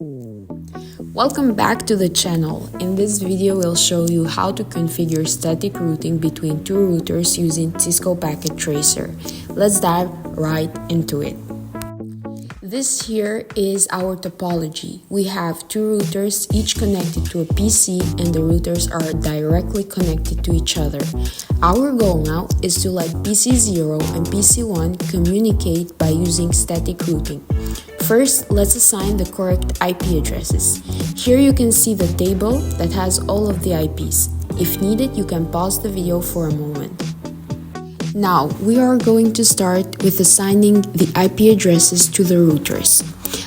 Welcome back to the channel. In this video, we'll show you how to configure static routing between two routers using Cisco Packet Tracer. Let's dive right into it. This here is our topology. We have two routers, each connected to a PC, and the routers are directly connected to each other. Our goal now is to let PC0 and PC1 communicate by using static routing. First, let's assign the correct IP addresses. Here you can see the table that has all of the IPs. If needed, you can pause the video for a moment. Now, we are going to start with assigning the IP addresses to the routers.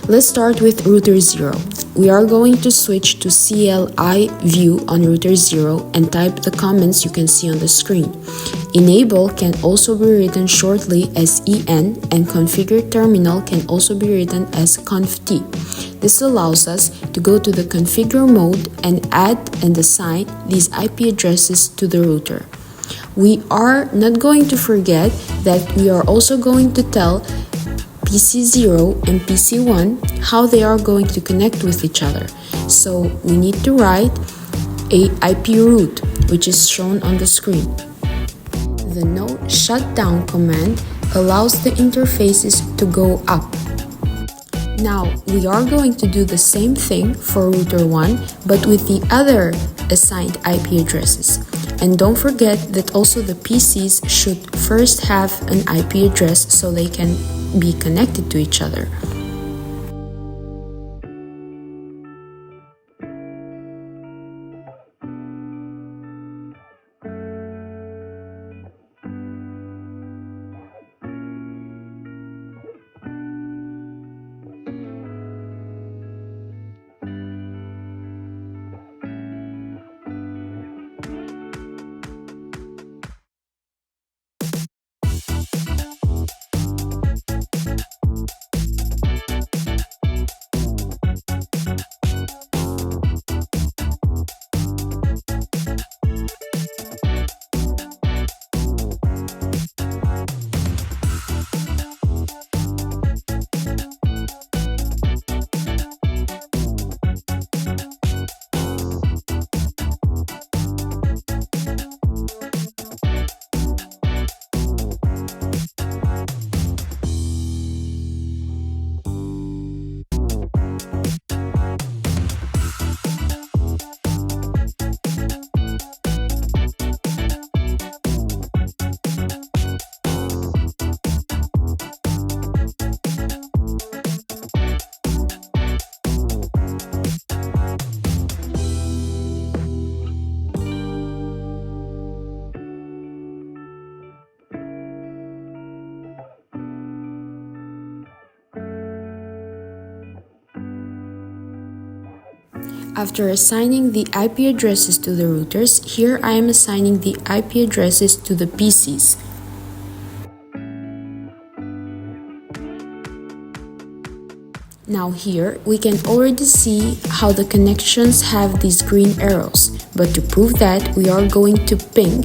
Let's start with router 0. We are going to switch to CLI view on router 0 and type the comments you can see on the screen. Enable can also be written shortly as EN, and configure terminal can also be written as conft. This allows us to go to the configure mode and add and assign these IP addresses to the router. We are not going to forget that we are also going to tell PC0 and PC1 how they are going to connect with each other. So we need to write a IP route, which is shown on the screen. The node shutdown command allows the interfaces to go up. Now we are going to do the same thing for router 1, but with the other assigned IP addresses. And don't forget that also the PCs should first have an IP address so they can be connected to each other. After assigning the IP addresses to the routers, here I am assigning the IP addresses to the PCs. Now here we can already see how the connections have these green arrows, but to prove that we are going to ping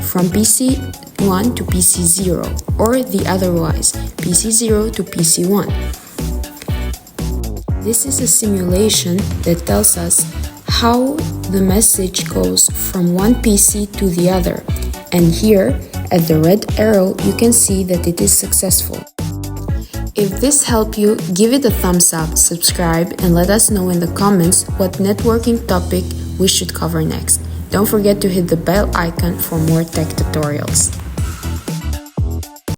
from PC1 to PC0, or the otherwise, PC0 to PC1. This is a simulation that tells us how the message goes from one PC to the other, and here at the red arrow you can see that it is successful. If this helped you, give it a thumbs up, subscribe, and let us know in the comments what networking topic we should cover next. Don't forget to hit the bell icon for more tech tutorials.